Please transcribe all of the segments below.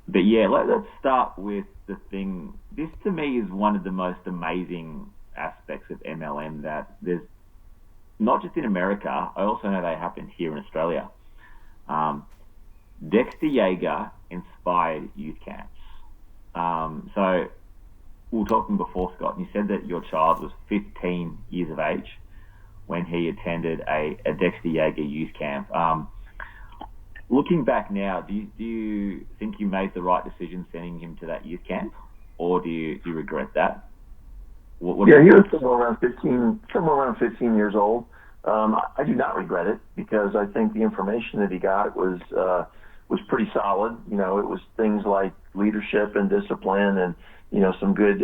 But yeah, let's start with the thing. This to me is one of the most amazing aspects of MLM that there's not just in America. I also know they happen here in Australia. Dexter Yager inspired youth camps. So we were talking before, Scott, and you said that your child was 15 years of age when he attended a Dexter Yager youth camp. Looking back now, do you think you made the right decision sending him to that youth camp, or do you regret that? Yeah, he was somewhere around 15 years old. I do not regret it because I think the information that he got was pretty solid. You know, it was things like leadership and discipline, and some good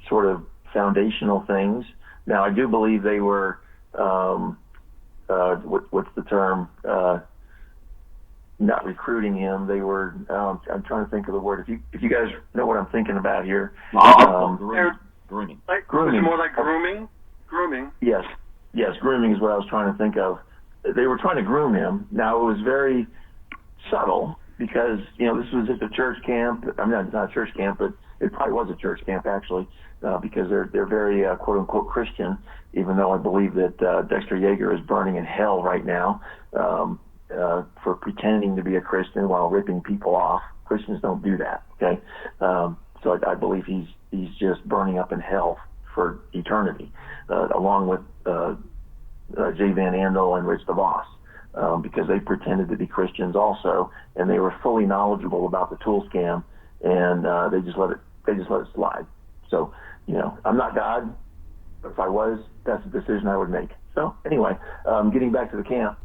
sort of foundational things. Now, I do believe they were what's the term? Not recruiting him. They were. I'm trying to think of the word. If you guys know what I'm thinking about here. Grooming. Grooming. It's more like grooming. Grooming. Yes, grooming is what I was trying to think of. They were trying to groom him. Now, it was very subtle because, this was at the church camp. I mean, not a church camp, but it probably was a church camp, actually, because they're very, quote-unquote, Christian, even though I believe that Dexter Yager is burning in hell right now for pretending to be a Christian while ripping people off. Christians don't do that, okay? So I believe he's just burning up in hell for eternity, along with Jay Van Andel and Rich DeVos, because they pretended to be Christians also, and they were fully knowledgeable about the tool scam, and they just let it slide. So, I'm not God, but if I was, that's a decision I would make. So anyway, getting back to the camp,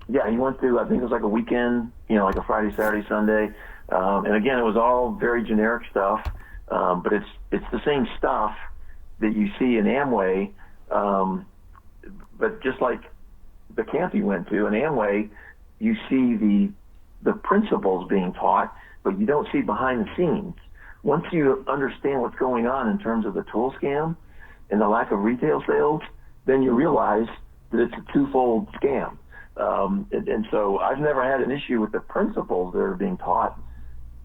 yeah, he went to, I think it was like a weekend, like a Friday, Saturday, Sunday, and again, it was all very generic stuff, but it's the same stuff that you see in Amway, but just like the camp he went to, in Amway, you see the principles being taught, but you don't see behind the scenes. Once you understand what's going on in terms of the tool scam and the lack of retail sales, then you realize that it's a twofold scam. And so I've never had an issue with the principles that are being taught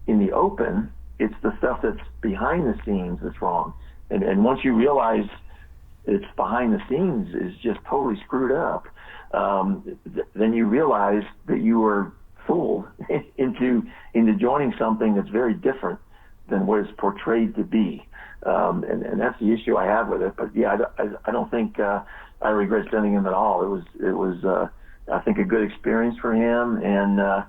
in the open. It's the stuff that's behind the scenes that's wrong. And once you realize it's behind the scenes is just totally screwed up, then you realize that you were fooled into joining something that's very different than what it's portrayed to be. And that's the issue I have with it. But yeah, I don't think I regret sending him at all. It was I think a good experience for him, and I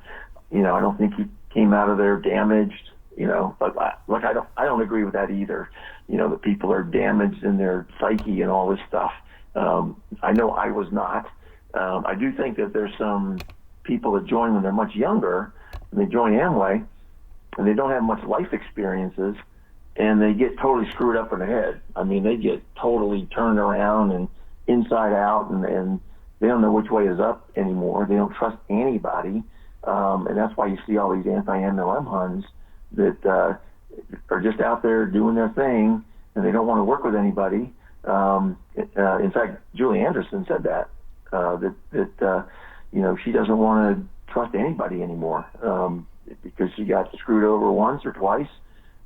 don't think he came out of there damaged. But I don't agree with that either. That people are damaged in their psyche and all this stuff. I know I was not. I do think that there's some people that join when they're much younger, and they join Amway, and they don't have much life experiences, and they get totally screwed up in the head. I mean, they get totally turned around and inside out, and they don't know which way is up anymore. They don't trust anybody, and that's why you see all these anti-MLM Huns that are just out there doing their thing, and they don't want to work with anybody. In fact, Julie Anderson said that she doesn't want to trust anybody anymore because she got screwed over once or twice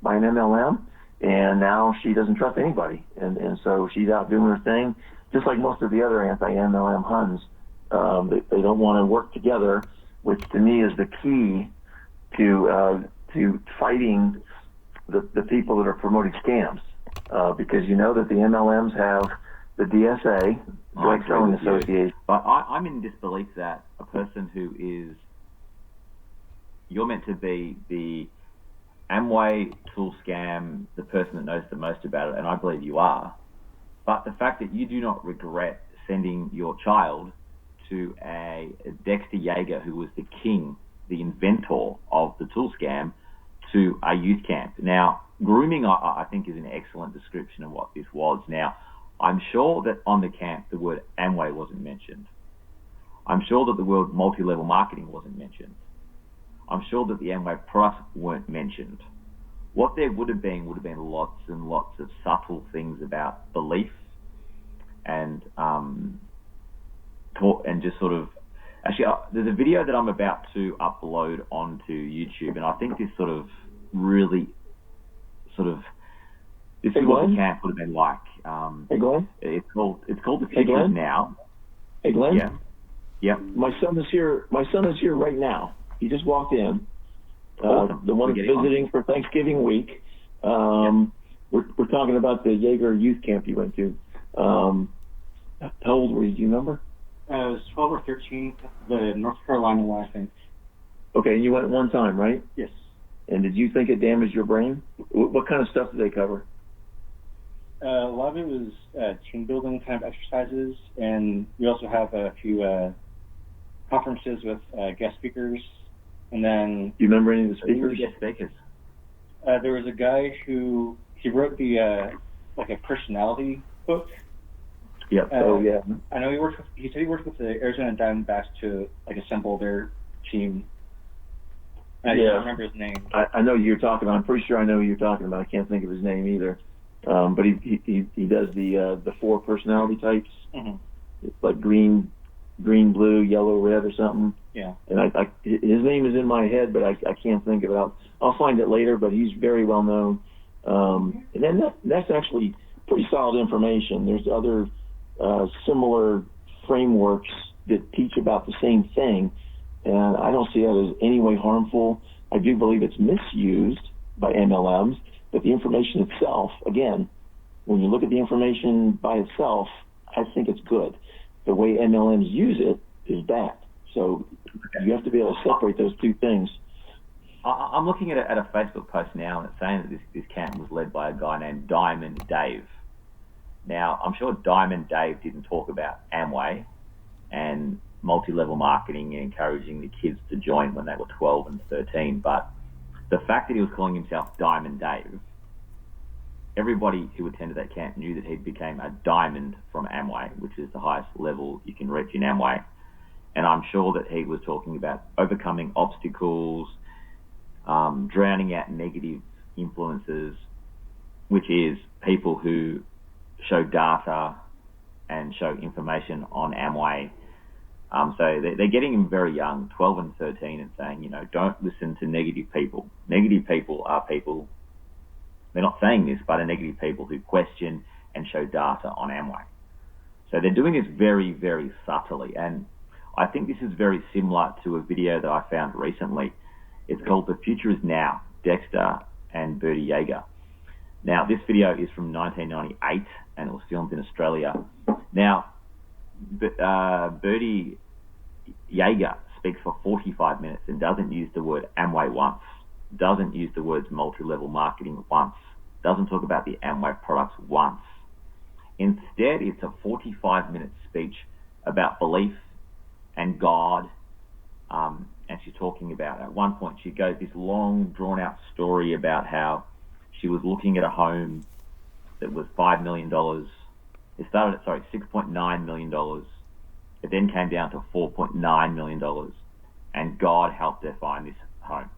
by an MLM, and now she doesn't trust anybody, and so she's out doing her thing, just like most of the other anti-MLM Huns. They don't want to work together, which to me is the key to fighting the people that are promoting scams, because that the MLMs have the DSA, Direct Selling Association. But I'm in disbelief that a person who is, you're meant to be the Amway tool scam, the person that knows the most about it, and I believe you are. But the fact that you do not regret sending your child to a Dexter Yager, who was the king, the inventor of the tool scam, to a youth camp. Now, grooming, I think, is an excellent description of what this was. Now, I'm sure that on the camp, the word Amway wasn't mentioned. I'm sure that the word multi-level marketing wasn't mentioned. I'm sure that the Amway products weren't mentioned. What there would have been lots and lots of subtle things about belief and just sort of Actually, there's a video that I'm about to upload onto YouTube, and I think this sort of really, this is what the camp would have been like. Hey, Glenn? It's called The Future Is Now. Hey, Glenn? Yeah. Yep. My son is here right now. He just walked in. Awesome. The one that's visiting for Thanksgiving week. We're talking about the Yager youth camp you went to. How old were you? Do you remember? I was 12 or 13, the North Carolina one, I think. Okay, and you went one time, right? Yes. And did you think it damaged your brain? What kind of stuff did they cover? A lot of it was team building kind of exercises, and we also have a few conferences with guest speakers. And then, do you remember any of the speakers? Guest speakers. There was a guy who wrote the like a personality book. Yep. Yeah. I know he said he worked with the Arizona Diamondbacks to like assemble their team. I don't remember his name. I know who you're talking about. I'm pretty sure I know who you're talking about. I can't think of his name either. But he does the 4 personality types. Mm-hmm. It's like green, blue, yellow, red, or something. Yeah. And his name is in my head, but I can't think of it. I'll find it later. But he's very well known. And then that's actually pretty solid information. There's other similar frameworks that teach about the same thing, and I don't see that as any way harmful. I do believe it's misused by MLMs, but the information itself, again, when you look at the information by itself, I think it's good. The way MLMs use it is bad. So you have to be able to separate those two things. I'm looking at a Facebook post now, and it's saying that this camp was led by a guy named Diamond Dave. Now, I'm sure Diamond Dave didn't talk about Amway and multi-level marketing and encouraging the kids to join when they were 12 and 13, but the fact that he was calling himself Diamond Dave, everybody who attended that camp knew that he became a diamond from Amway, which is the highest level you can reach in Amway. And I'm sure that he was talking about overcoming obstacles, drowning out negative influences, which is people who show data and show information on Amway. So they're getting him very young, 12 and 13, and saying, don't listen to negative people. Negative people are people, they're not saying this, but are negative people who question and show data on Amway. So they're doing this very, very subtly. And I think this is very similar to a video that I found recently. It's called The Future Is Now, Dexter and Dexter Yager. Now, this video is from 1998, and it was filmed in Australia. Now, Dexter Yager speaks for 45 minutes and doesn't use the word Amway once, doesn't use the words multi-level marketing once, doesn't talk about the Amway products once. Instead, it's a 45-minute speech about belief and God, and she's talking about, at one point, she goes this long, drawn-out story about how she was looking at a home that was $5 million. It started at, $6.9 million. It then came down to $4.9 million, and God helped her find this home.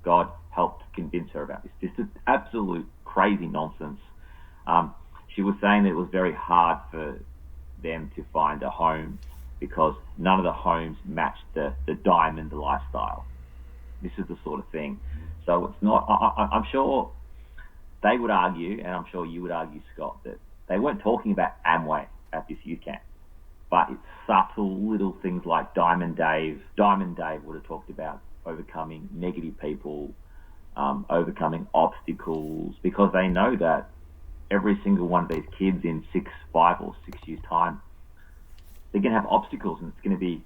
God helped convince her about this. This is absolute crazy nonsense. She was saying that it was very hard for them to find a home because none of the homes matched the diamond lifestyle. This is the sort of thing. So it's not, I'm sure they would argue, and I'm sure you would argue, Scott, that they weren't talking about Amway at this youth camp, but it's subtle little things like Diamond Dave. Diamond Dave would have talked about overcoming negative people, overcoming obstacles, because they know that every single one of these kids in 5 or 6 years' time, they're going to have obstacles, and it's going to be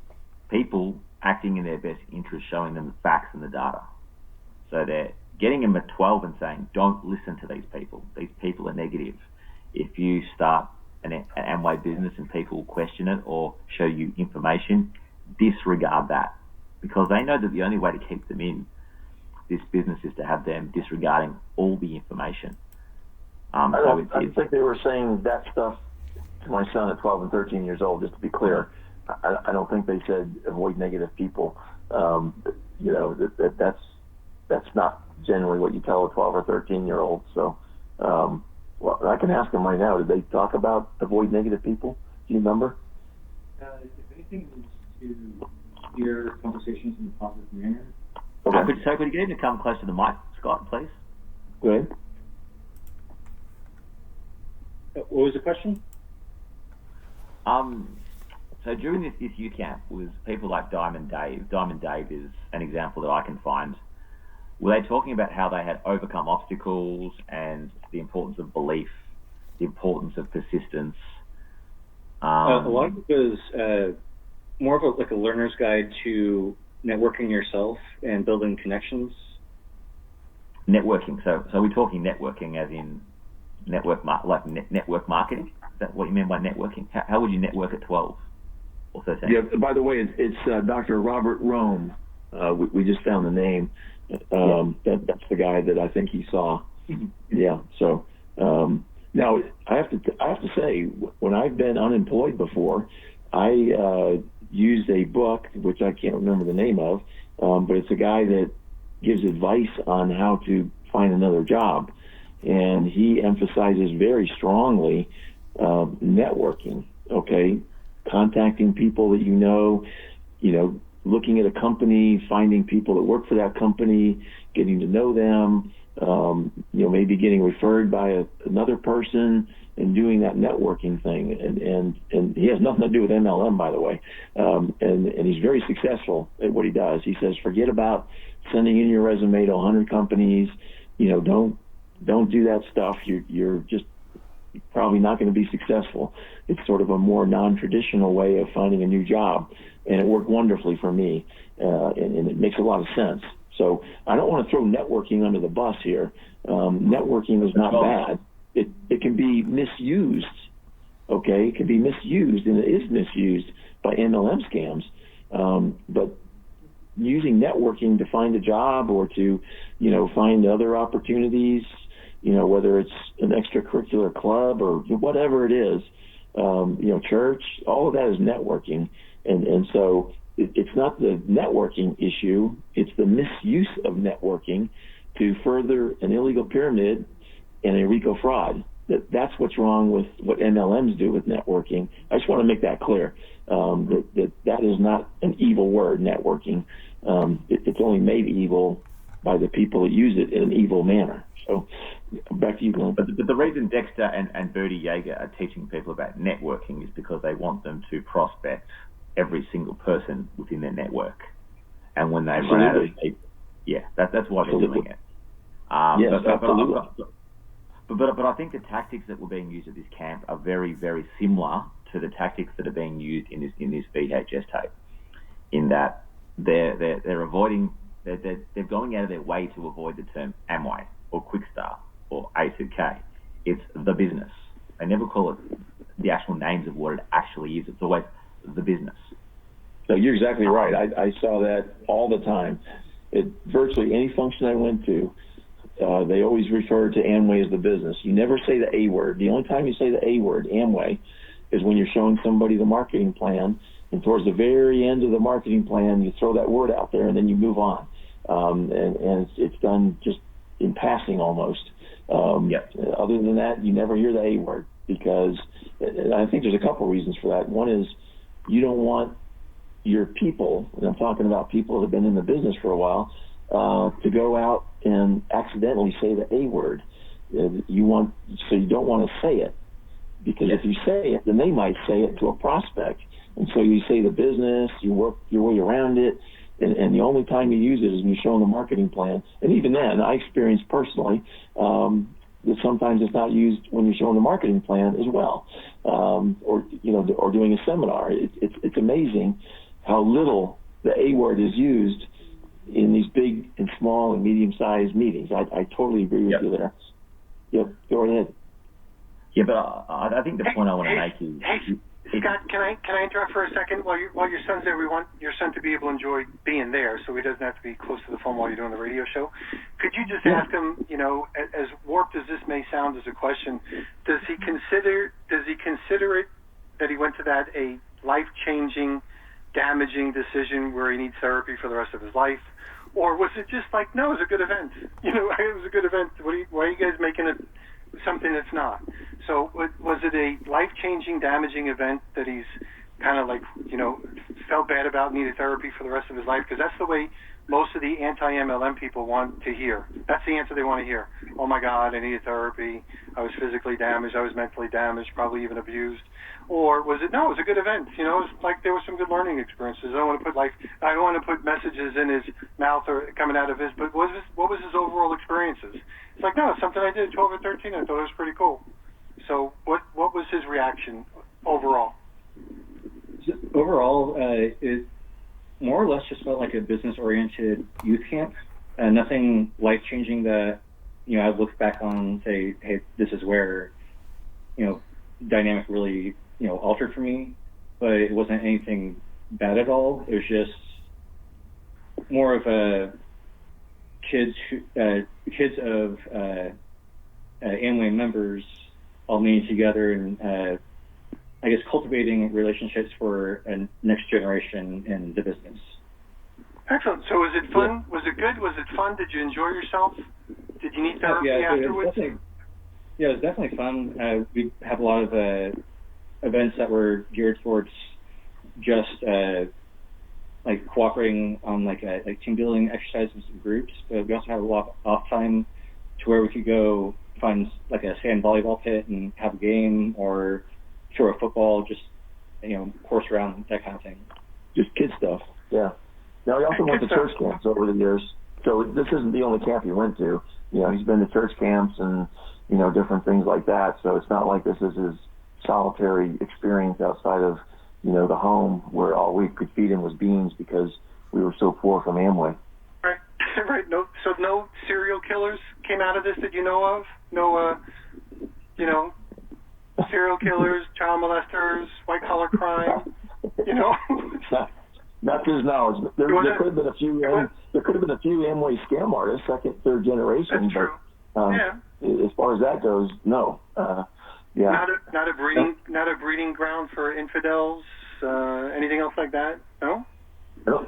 people acting in their best interest, showing them the facts and the data. So they're getting them at 12 and saying, don't listen to these people. These people are negative. If you start an Amway business and people question it or show you information, disregard that, because they know that the only way to keep them in this business is to have them disregarding all the information. I think they were saying that stuff to my son at 12 and 13 years old, just to be clear. I don't think they said avoid negative people. That's not generally what you tell a 12 or 13-year-old. So, well, I can ask them right now. Did they talk about avoid negative people? Do you remember? If anything, was to steer conversations in a positive manner. Okay. Could you get him to come close to the mic, Scott, please? Go ahead. What was the question? So during this youth camp, was people like Diamond Dave. Diamond Dave is an example that I can find. Were they talking about how they had overcome obstacles and the importance of belief, the importance of persistence? A lot of it was more of a learner's guide to networking yourself and building connections. Networking. So we're talking networking as in network marketing. Is that what you mean by networking? How would you network at 12 or 13? Yeah. By the way, it's Dr. Robert Rome. We just found the name. That's the guy that I think he saw. Yeah. So now I have to say, when I've been unemployed before, I used a book which I can't remember the name of, but it's a guy that gives advice on how to find another job, and he emphasizes very strongly networking. Okay, contacting people that you know, looking at a company, finding people that work for that company, getting to know them, maybe getting referred by another person and doing that networking thing. And he has nothing to do with MLM, by the way. And he's very successful at what he does. He says, forget about sending in your resume to 100 companies. Don't do that stuff. You're just probably not going to be successful. It's sort of a more non-traditional way of finding a new job. And it worked wonderfully for me, and it makes a lot of sense. So I don't want to throw networking under the bus here. Networking is not bad. It can be misused, okay? It can be misused, and it is misused by MLM scams. But using networking to find a job or to, find other opportunities, whether it's an extracurricular club or whatever it is, church, all of that is networking. And so it's not the networking issue, it's the misuse of networking to further an illegal pyramid and a RICO fraud. That's what's wrong with what MLMs do with networking. I just want to make that clear, that is not an evil word, networking. It's only made evil by the people that use it in an evil manner. So back to you, Glenn. But the reason Dexter and Dexter Yager are teaching people about networking is because they want them to prospect every single person within their network. And when they run out of people, that's why they're doing it. But I think the tactics that were being used at this camp are very, very similar to the tactics that are being used in this VHS tape. In that they're avoiding, they're going out of their way to avoid the term Amway or Quickstar or A2K. It's the business. They never call it the actual names of what it actually is. It's always the business. No, you're exactly right. I saw that all the time. Virtually any function I went to, they always refer to Amway as the business. You never say the A word. The only time you say the A word, Amway, is when you're showing somebody the marketing plan, and towards the very end of the marketing plan, you throw that word out there, and then you move on. And it's done just in passing almost. Other than that, you never hear the A word, because I think there's a couple reasons for that. One is you don't want your people, and I'm talking about people that have been in the business for a while, to go out and accidentally say the A word. So you don't want to say it, because if you say it, then they might say it to a prospect. And so you say the business, you work your way around it, and the only time you use it is when you're showing the marketing plan. And even then, I experienced personally that sometimes it's not used when you're showing the marketing plan as well, or doing a seminar. It's amazing how little the A word is used in these big and small and medium-sized meetings. I totally agree with you there. Yep, go ahead. Yeah, but I think the point I want to make is... Scott, can I interrupt for a second? While your son's there, we want your son to be able to enjoy being there, so he doesn't have to be close to the phone while you're doing the radio show. Could you just ask him, as warped as this may sound as a question, does he consider it that he went to that a life-changing, damaging decision where he needs therapy for the rest of his life? Or was it just like, no, it was a good event? It was a good event. Why are you guys making it something that's not? So was it a life-changing, damaging event that he's kind of like, felt bad about, needed therapy for the rest of his life? Because that's the way most of the anti-MLM people want to hear. That's the answer they want to hear. Oh my God, I needed therapy. I was physically damaged. I was mentally damaged, probably even abused. Or was it, no, it was a good event. It was like there were some good learning experiences. I don't want to put messages in his mouth or coming out of his, but what was his overall experiences? It's like, no, it's something I did at 12 or 13. I thought it was pretty cool. So what was his reaction overall? Overall, it more or less just felt like a business-oriented youth camp. Nothing life-changing that, I look back on and say, hey, this is where, dynamic really, altered for me. But it wasn't anything bad at all. It was just more of a kids of Amway members all meeting together and I guess cultivating relationships for a next generation in the business. Excellent. So was it fun? Yeah. Was it good? Was it fun? Did you enjoy yourself? Did you need therapy afterwards? It was definitely fun. We have a lot of events that were geared towards just like cooperating on like team building exercises and groups. But we also had a lot of off time to where we could go find like a sand volleyball pit and have a game, or throw a football, just course around, that kind of thing. Just kid stuff. Yeah. Now he also went to church camps over the years. So this isn't the only camp he went to. He's been to church camps and different things like that. So it's not like this is his solitary experience outside of the home where all we could feed him was beans because we were so poor from Amway. Right. Right. No. So no serial killers came out of this that you know of. No. Serial killers, child molesters, white collar crime. Not to his knowledge. There could have been a few. There could have been a few Amway scam artists, second, third generation. That's true. As far as that goes, no. Yeah. Not a breeding ground for infidels. Anything else like that? No.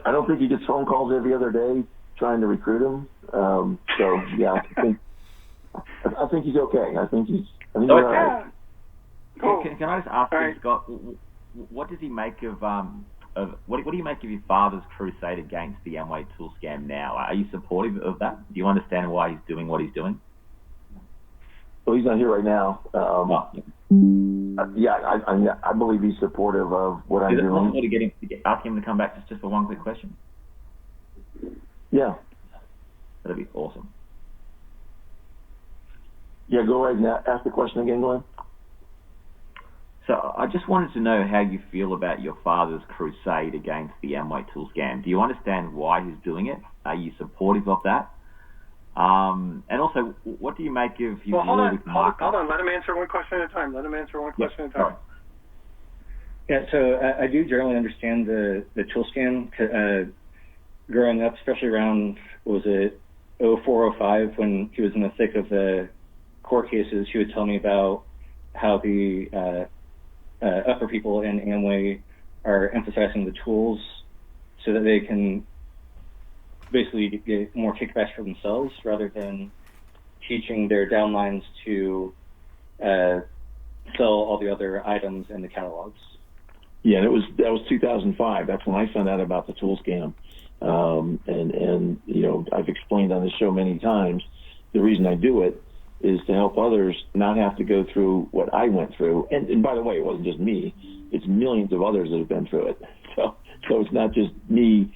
I don't think he gets phone calls every other day trying to recruit him. So yeah, I think he's okay. I think he's all right. Cool. Can I just ask you, Scott, what does he make of what do you make of your father's crusade against the Amway tool scam now? Are you supportive of that? Do you understand why he's doing what he's doing? Well, he's not here right now. Yeah, I believe he's supportive of what I'm doing. Is it possible to ask him to come back just for one quick question? Yeah. That'd be awesome. Yeah, go ahead and ask the question again, Glenn. So I just wanted to know how you feel about your father's crusade against the Amway tool scam. Do you understand why he's doing it? Are you supportive of that? And also, what do you make of his war with Mark? Hold on. Let him answer one question at a time. Yeah, so I do generally understand the tool scam. Growing up, especially around, what was it, 04, 05, when he was in the thick of the court cases, he would tell me about how the upper people in Amway are emphasizing the tools so that they can basically get more kickbacks for themselves rather than teaching their downlines to sell all the other items in the catalogs. Yeah, that was 2005. That's when I found out about the tool scam. And I've explained on the show many times, the reason I do it is to help others not have to go through what I went through. And by the way, it wasn't just me. It's millions of others that have been through it. So it's not just me,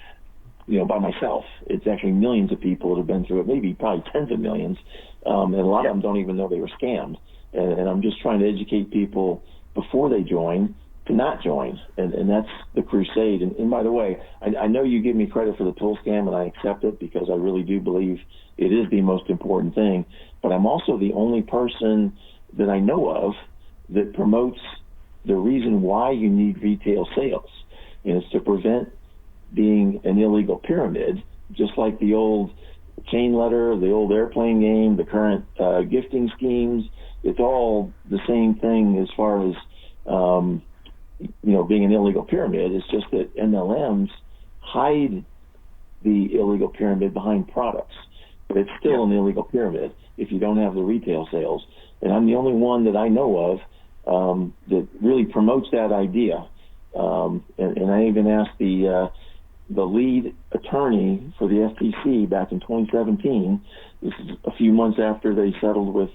by myself. It's actually millions of people that have been through it, maybe probably tens of millions. And a lot of them don't even know they were scammed. And I'm just trying to educate people before they join to not join. And that's the crusade. And by the way, I know you give me credit for the tool scam, and I accept it because I really do believe it is the most important thing. But I'm also the only person that I know of that promotes the reason why you need retail sales. And it's to prevent being an illegal pyramid, just like the old chain letter, the old airplane game, the current gifting schemes. It's all the same thing as far as, being an illegal pyramid. It's just that MLMs hide the illegal pyramid behind products. But it's still an illegal pyramid if you don't have the retail sales. And I'm the only one that I know of that really promotes that idea. And I even asked the lead attorney for the FTC back in 2017. This is a few months after they settled with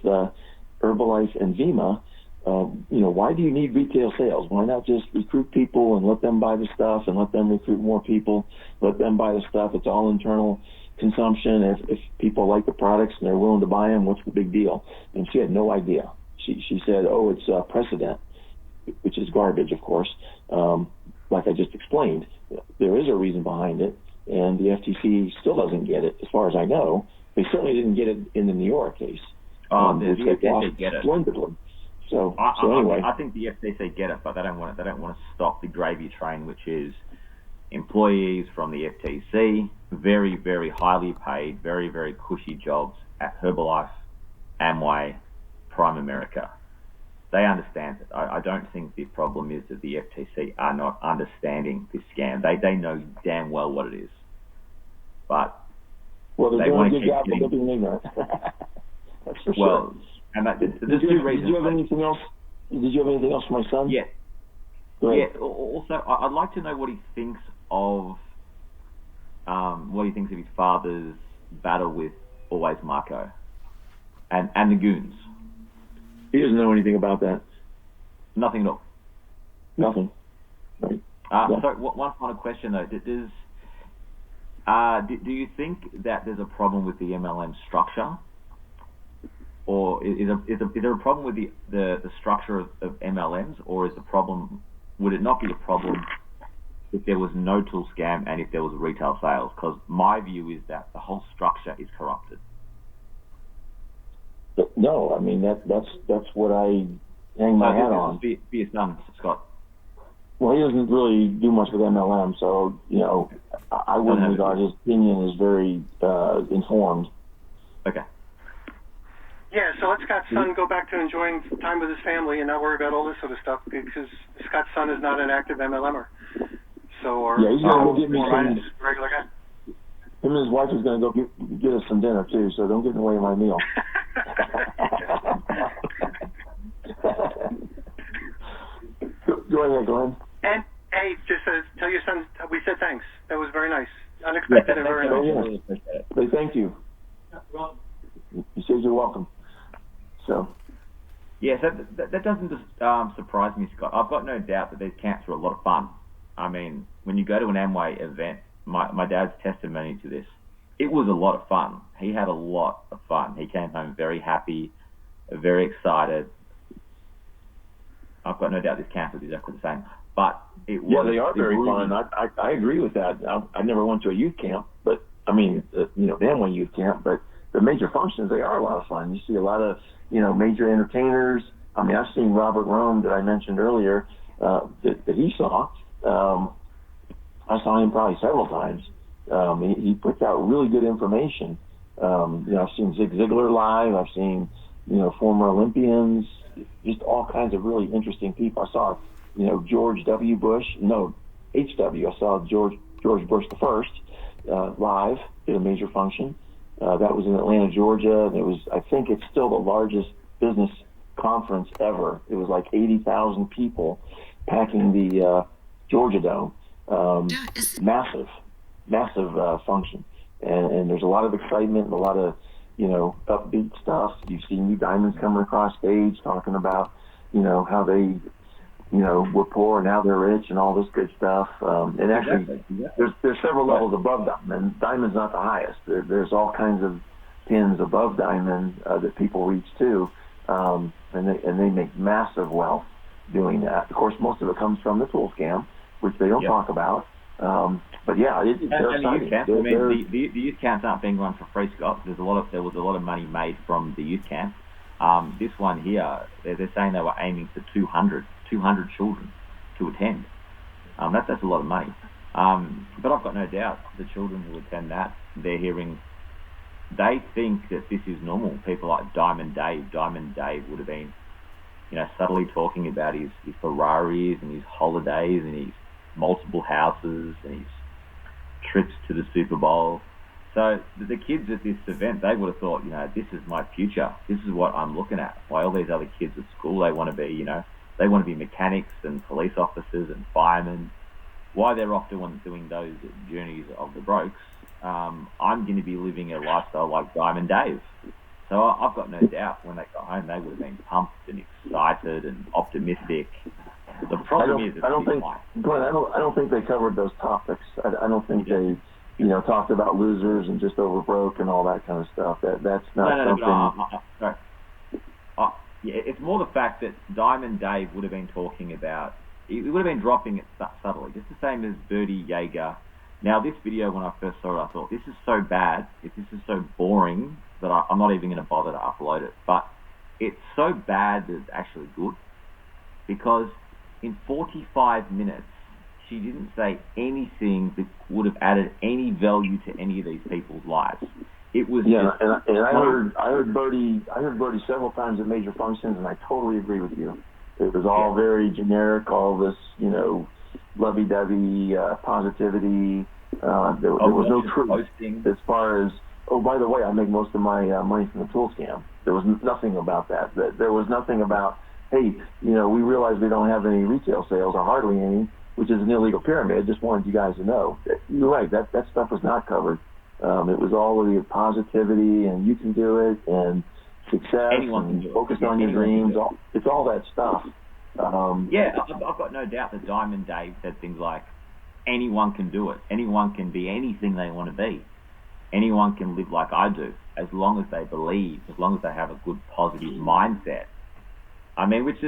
Herbalife and Vima. Why do you need retail sales? Why not just recruit people and let them buy the stuff and let them recruit more people, let them buy the stuff? It's all internal consumption. If people like the products and they're willing to buy them, what's the big deal? And she had no idea. She said, oh, it's precedent, which is garbage, of course. Like I just explained, there is a reason behind it, and the FTC still doesn't get it, as far as I know. They certainly didn't get it in the New York case. The FTC get it. Splendidly. So anyway, I think the FTC get it, but they don't want to stop the gravy train, which is employees from the FTC, very, very highly paid, very, very cushy jobs at Herbalife, Amway, Prime America. They understand it. I don't think the problem is that the FTC are not understanding this scam. They know damn well what it is, but they want to keep getting ignorant. That's for sure. And did you have anything else? Did you have anything else for my son? Yeah. Yeah. Also, I'd like to know what he thinks of his father's battle with Always Marco and the goons. He doesn't know anything about that. Nothing at all. Nothing. Right. So one final question though: do you think that there's a problem with the MLM structure? Or is there a problem with the structure of MLMs, or would it not be a problem if there was no tool scam and if there was retail sales? Because my view is that the whole structure is corrupted. No, I mean that's what I hang my hat on. Be your son, Scott. Well, he doesn't really do much with MLM, so I wouldn't regard his opinion as very informed. Okay. Yeah, so let Scott's son go back to enjoying time with his family and not worry about all this sort of stuff, because Scott's son is not an active MLMer. So, he's going to go get me some. Regular guy. Him and his wife is going to go get us some dinner too, so don't get in the way of my meal. Go ahead, Glenn. And hey, just tell your son we said thanks. That was very nice, unexpected, and very nice. Say thank you. He says you're welcome. So. Yeah, so that doesn't just surprise me, Scott. I've got no doubt that these camps are a lot of fun. I mean, when you go to an Amway event, my dad's testimony to this, it was a lot of fun. He had a lot of fun. He came home very happy, very excited. I've got no doubt this camp is exactly the same. But it was... Yeah, they are very fun. I agree with that. I never went to a youth camp, but, I mean, the Amway youth camp, but the major functions, they are a lot of fun. You see a lot of, major entertainers. I mean, I've seen Robert Rome that I mentioned earlier that he saw. I saw him probably several times. He puts out really good information. I've seen Zig Ziglar live. I've seen, former Olympians, just all kinds of really interesting people. I saw, George W. Bush. No, H.W. I saw George Bush the First live at a major function. That was in Atlanta, Georgia. I think it's still the largest business conference ever. It was like 80,000 people packing the Georgia Dome. Massive function. And there's a lot of excitement and a lot of, upbeat stuff. You see new diamonds coming across stage talking about, how they, were poor and now they're rich and all this good stuff. And actually, there's several levels above diamond. Diamond's not the highest. There's all kinds of pins above diamond that people reach too, and they make massive wealth doing that. Of course, most of it comes from the tool scam, which they don't talk about. But yeah, they're exciting. The youth camps aren't being run for free, Scott. There was a lot of money made from the youth camp. This one here, they're saying they were aiming for 200 children to attend. That's a lot of money. But I've got no doubt the children who attend that, they think that this is normal. People like Diamond Dave would have been, subtly talking about his Ferraris and his holidays and his multiple houses and his trips to the Super Bowl. So the kids at this event, they would have thought, this is my future. This is what I'm looking at. While all these other kids at school, they want to be, They want to be mechanics and police officers and firemen. While they're off doing those journeys of the Brokes, I'm going to be living a lifestyle like Diamond Dave. So I've got no doubt when they got home, they would have been pumped and excited and optimistic. The problem is, I don't think they covered those topics. I don't think they, talked about losers and just over broke and all that kind of stuff. That's not something. Yeah, it's more the fact that Diamond Dave would have been talking about. He would have been dropping it subtly, just the same as Dexter Yager. Now, this video, when I first saw it, I thought, this is so bad, this is so boring, that I'm not even going to bother to upload it. But it's so bad that it's actually good, because in 45 minutes, she didn't say anything that would have added any value to any of these people's lives. It was I heard Bertie several times at major functions, and I totally agree with you. It was all very generic, all this, lovey-dovey positivity. There was no truth as far as, oh, by the way, I make most of my money from the tool scam. There was nothing about that. There was nothing about, hey, we realize we don't have any retail sales, or hardly any, which is an illegal pyramid. Just wanted you guys to know. You're right, that stuff was not covered. It was all of the positivity, and you can do it, and success, and focus on your dreams. It's all that stuff. I've got no doubt that Diamond Dave said things like, anyone can do it. Anyone can be anything they want to be. Anyone can live like I do, as long as they believe, as long as they have a good, positive mindset. I mean, which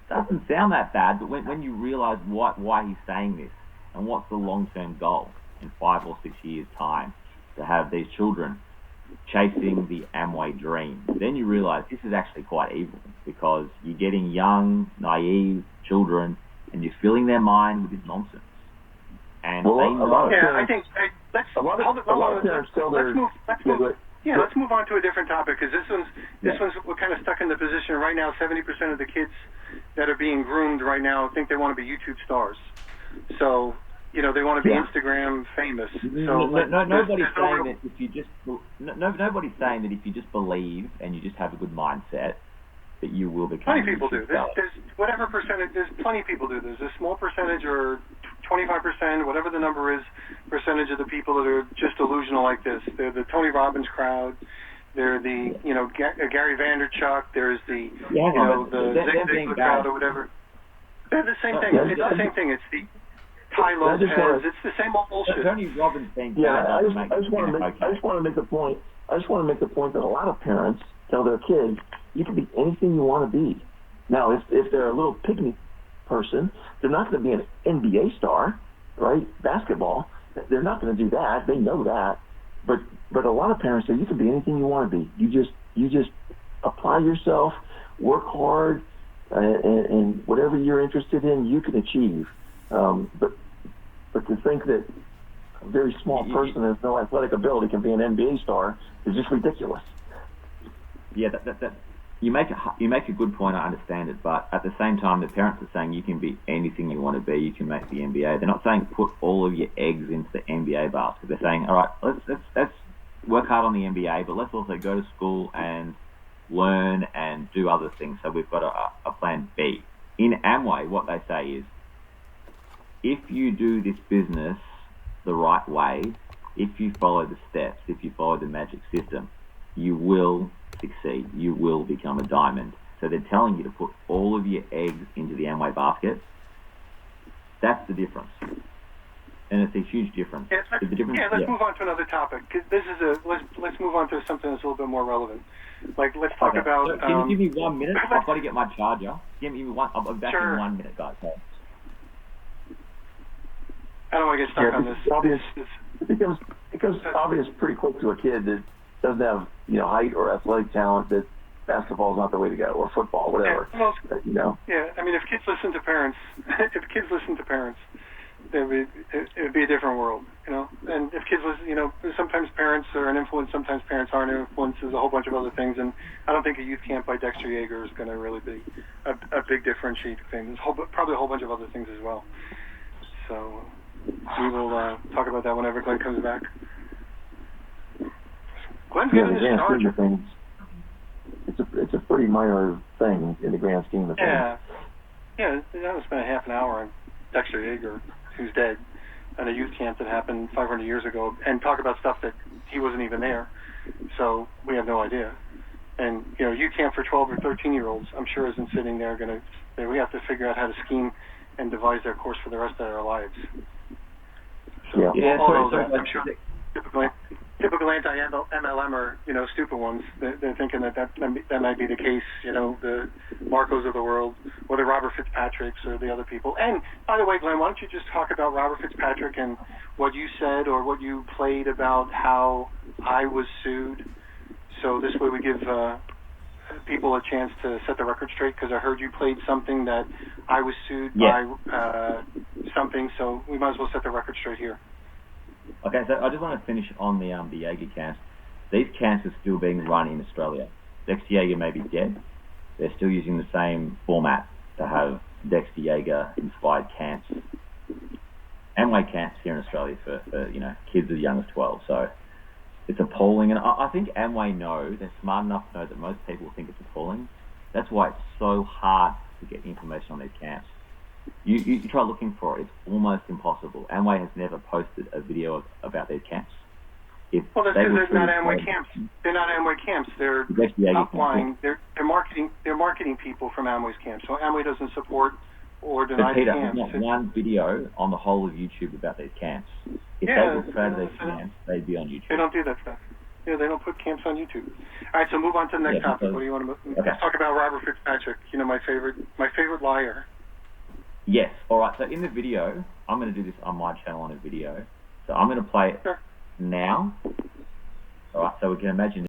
doesn't sound that bad, but when you realize why he's saying this, and what's the long-term goal in 5 or 6 years' time, to have these children chasing the Amway dream, then you realize this is actually quite evil, because you're getting young, naive children, and you're filling their mind with this nonsense. And let's move on to a different topic, because this one's we're kind of stuck in the position right now. 70% of the kids that are being groomed right now think they want to be YouTube stars. So they want to be Instagram famous. So nobody's saying that if you just nobody's saying that if you just believe and you just have a good mindset, that you will become. Plenty of people do. There's whatever percentage. There's plenty of people do. There's a small percentage, or 25%, whatever the number is, percentage of the people that are just delusional like this. They're the Tony Robbins crowd. They're the Gary Vaynerchuk. There's the the Zig Ziglar crowd or whatever. They're the same thing. It's the same thing. It's the Ty Lopez. It's the same old bullshit. Tony Robbins thing. I just want to make the point. I just want to make the point that a lot of parents tell their kids, you can be anything you want to be. Now, if they're a little pygmy person, they're not going to be an NBA star, right? Basketball, they're not going to do that. They know that. But a lot of parents say you can be anything you want to be. You just apply yourself, work hard, and whatever you're interested in, you can achieve. But to think that a very small person who has no athletic ability can be an NBA star is just ridiculous. Yeah, you make a good point. I understand it, but at the same time, the parents are saying you can be anything you want to be. You can make the NBA. They're not saying put all of your eggs into the NBA basket. They're saying, all right, let's work hard on the NBA, but let's also go to school and learn and do other things. So we've got a plan B. In Amway, what they say is, if you do this business the right way, if you follow the steps, if you follow the magic system, you will succeed. You will become a diamond. So they're telling you to put all of your eggs into the Amway basket. That's the difference. And it's a huge difference. Let's move on to another topic. This is let's move on to something that's a little bit more relevant. Like, let's talk about... So can you give me 1 minute? I've got to get my charger. Give me one. I'll be back in 1 minute, guys. I don't want to get stuck on this. It becomes obvious pretty quick to a kid that doesn't have height or athletic talent that basketball is not the way to go, or football, whatever. Yeah, I mean, if kids listen to parents, it would be a different world, And if kids listen, sometimes parents are an influence, sometimes parents aren't an influence. There's a whole bunch of other things, and I don't think a youth camp by Dexter Yager is going to really be a big differentiating thing. There's probably a whole bunch of other things as well. So we will talk about that whenever Glenn comes back. Glenn's getting his charger. It's a pretty minor thing in the grand scheme of things. Yeah. Yeah, that was spent a half an hour on Dexter Yager, who's dead, at a youth camp that happened 500 years ago, and talk about stuff that he wasn't even there. So we have no idea. And, you know, youth camp for 12 or 13-year-olds, I'm sure isn't sitting there going to say, we have to figure out how to scheme and devise their course for the rest of their lives. So, I'm sure typical anti-MLM are, you know, stupid ones. They're thinking that might be the case, you know, the Marcos of the world, or the Robert Fitzpatricks, or the other people. And, by the way, Glenn, why don't you just talk about Robert Fitzpatrick and what you said or what you played about how I was sued? So this way we give people a chance to set the record straight, because I heard you played something that I was sued by something, so we might as well set the record straight here. Okay, so I just want to finish on the Yager camps. These camps are still being run in Australia. Dexter Yager may be dead. They're still using the same format to have Dexter Yager-inspired camps. Amway camps here in Australia for you know, kids as young as 12. So it's appalling. And I think Amway know, they're smart enough to know that most people think it's appalling. That's why it's so hard to get information on these camps. You try looking for it, it's almost impossible. Amway has never posted a video about their camps. Well, that's because they're not Amway camps. They're not Amway camps. They're upline. They're marketing people from Amway's camps. So Amway doesn't support or deny the camps. There's not one video on the whole of YouTube about these camps. If they were proud of their camps, they'd be on YouTube. They don't do that stuff. Yeah, they don't put camps on YouTube. All right, so move on to the next topic. What do you want to move? Let's talk about Robert Fitzpatrick. You know, my favorite liar. Yes. All right. So in the video, I'm going to do this on my channel on a video. So I'm going to play it now. All right. So we can imagine